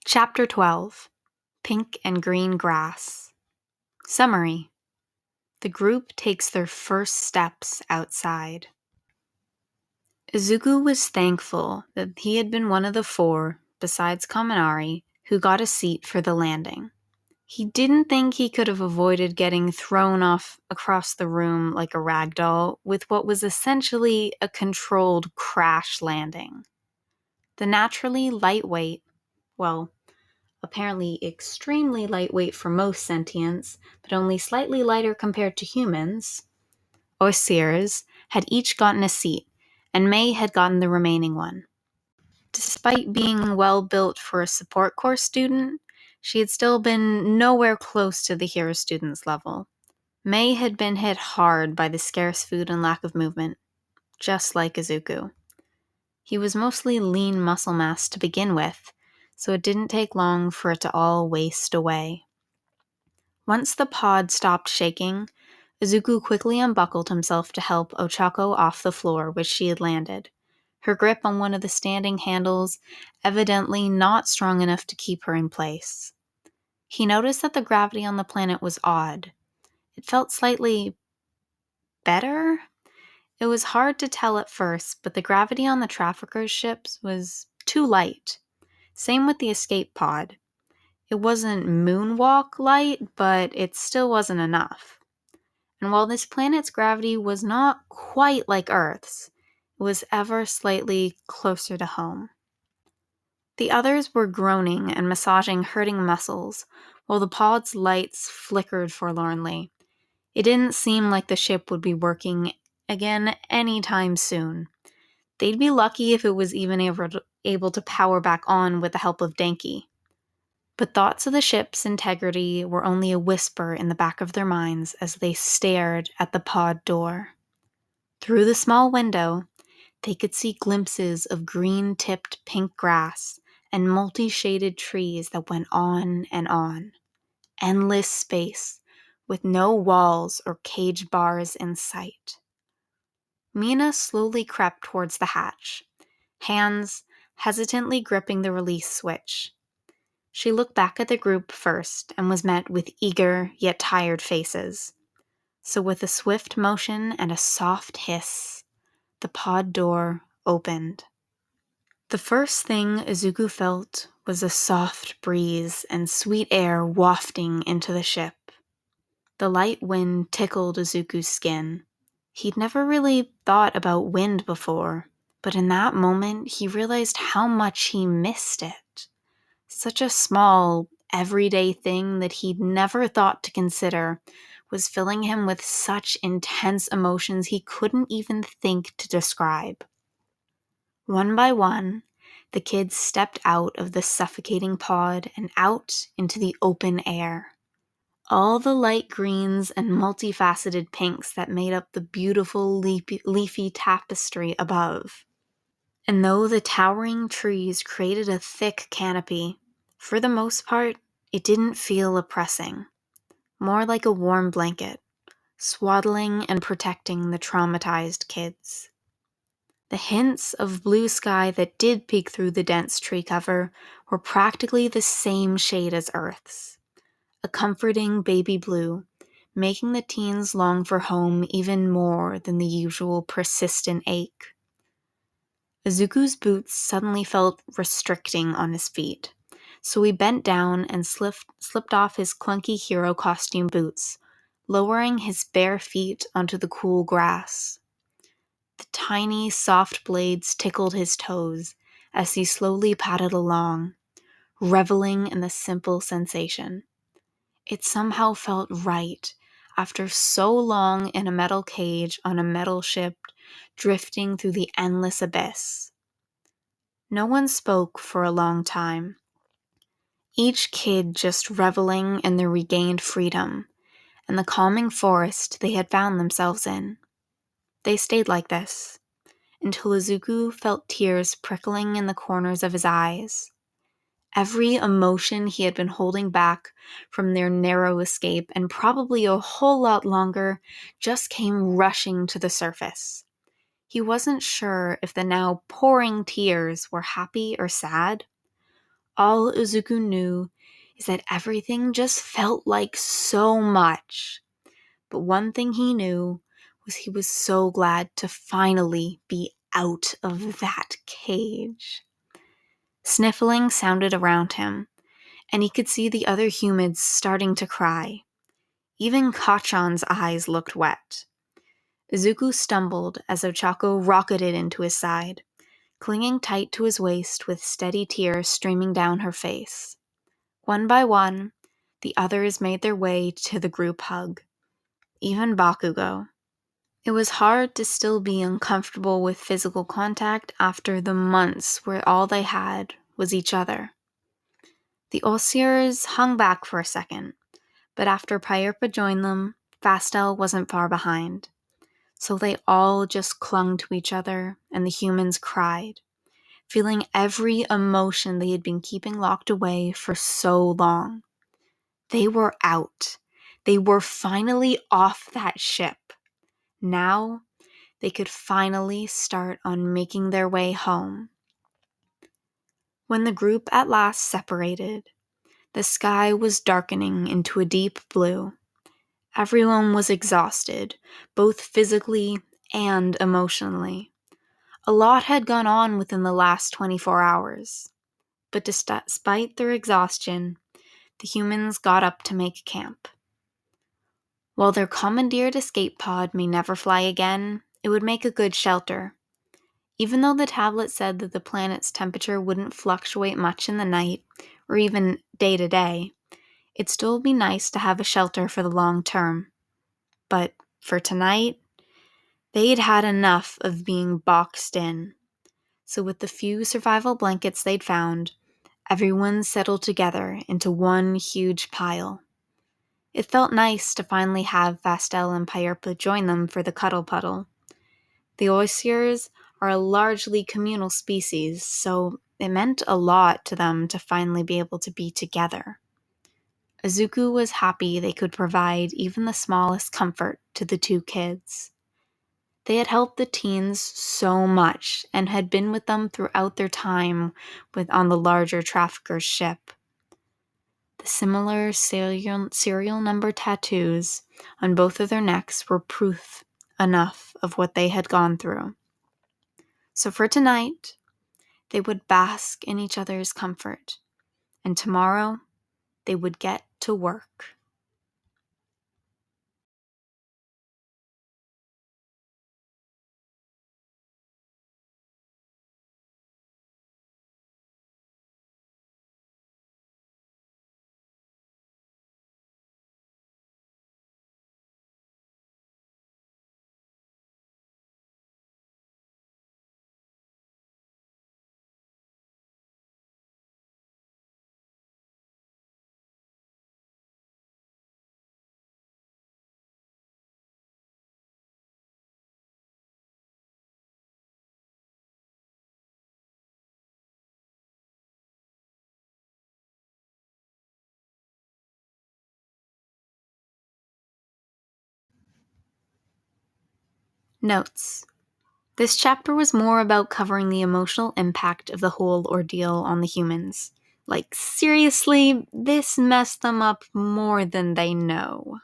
Chapter 12 Pink and Green Grass. Summary: the group takes their first steps outside. Izuku was thankful that he had been one of the four, besides Kaminari, who got a seat for the landing. He didn't think he could have avoided getting thrown off across the room like a rag doll with what was essentially a controlled crash landing. The naturally lightweight, apparently extremely lightweight for most sentients, but only slightly lighter compared to humans, Osiers had each gotten a seat, and Mei had gotten the remaining one. Despite being well built for a support course student, she had still been nowhere close to the hero student's level. Mei had been hit hard by the scarce food and lack of movement, just like Izuku. He was mostly lean muscle mass to begin with, so it didn't take long for it to all waste away. Once the pod stopped shaking, Izuku quickly unbuckled himself to help Ochako off the floor which she had landed, her grip on one of the standing handles evidently not strong enough to keep her in place. He noticed that the gravity on the planet was odd. It felt slightly better? It was hard to tell at first, but the gravity on the traffickers' ships was too light. Same with the escape pod. It wasn't moonwalk light, but it still wasn't enough. And while this planet's gravity was not quite like Earth's, it was ever slightly closer to home. The others were groaning and massaging hurting muscles, while the pod's lights flickered forlornly. It didn't seem like the ship would be working again anytime soon. They'd be lucky if it was even able to power back on with the help of Denki. But thoughts of the ship's integrity were only a whisper in the back of their minds as they stared at the pod door. Through the small window, they could see glimpses of green-tipped pink grass and multi-shaded trees that went on and on. Endless space, with no walls or cage bars in sight. Mina slowly crept towards the hatch, hands hesitantly gripping the release switch. She looked back at the group first and was met with eager yet tired faces. So with a swift motion and a soft hiss, the pod door opened. The first thing Izuku felt was a soft breeze and sweet air wafting into the ship. The light wind tickled Izuku's skin. He'd never really thought about wind before, but in that moment he realized how much he missed it. Such a small, everyday thing that he'd never thought to consider was filling him with such intense emotions he couldn't even think to describe. One by one, the kids stepped out of the suffocating pod and out into the open air. All the light greens and multifaceted pinks that made up the beautiful leafy tapestry above. And though the towering trees created a thick canopy, for the most part, it didn't feel oppressing. More like a warm blanket, swaddling and protecting the traumatized kids. The hints of blue sky that did peek through the dense tree cover were practically the same shade as Earth's. A comforting baby blue, making the teens long for home even more than the usual persistent ache. Izuku's boots suddenly felt restricting on his feet, so he bent down and slipped off his clunky hero costume boots, lowering his bare feet onto the cool grass. The tiny, soft blades tickled his toes as he slowly padded along, reveling in the simple sensation. It somehow felt right after so long in a metal cage on a metal ship drifting through the endless abyss. No one spoke for a long time. Each kid just reveling in their regained freedom and the calming forest they had found themselves in. They stayed like this until Izuku felt tears prickling in the corners of his eyes. Every emotion he had been holding back from their narrow escape, and probably a whole lot longer, just came rushing to the surface. He wasn't sure if the now pouring tears were happy or sad. All Izuku knew is that everything just felt like so much. But one thing he knew was he was so glad to finally be out of that cage. Sniffling sounded around him, and he could see the other humans starting to cry. Even Kachan's eyes looked wet. Izuku stumbled as Ochako rocketed into his side, clinging tight to his waist with steady tears streaming down her face. One by one, the others made their way to the group hug. Even Bakugo. It was hard to still be uncomfortable with physical contact after the months where all they had was each other. The Osiers hung back for a second, but after Pyerpa joined them, Fastel wasn't far behind. So they all just clung to each other, and the humans cried, feeling every emotion they had been keeping locked away for so long. They were out. They were finally off that ship. Now, they could finally start on making their way home. When the group at last separated, the sky was darkening into a deep blue. Everyone was exhausted, both physically and emotionally. A lot had gone on within the last 24 hours, but despite their exhaustion, the humans got up to make camp. While their commandeered escape pod may never fly again, it would make a good shelter. Even though the tablet said that the planet's temperature wouldn't fluctuate much in the night, or even day to day, it'd still be nice to have a shelter for the long term. But for tonight, they'd had enough of being boxed in. So with the few survival blankets they'd found, everyone settled together into one huge pile. It felt nice to finally have Fastel and Pyerpa join them for the cuddle puddle. The Osiers are a largely communal species, so it meant a lot to them to finally be able to be together. Izuku was happy they could provide even the smallest comfort to the two kids. They had helped the teens so much and had been with them throughout their time on the larger traffickers' ship. The similar serial number tattoos on both of their necks were proof enough of what they had gone through. So for tonight, they would bask in each other's comfort, and tomorrow they would get to work. Notes. This chapter was more about covering the emotional impact of the whole ordeal on the humans. Like, seriously, this messed them up more than they know.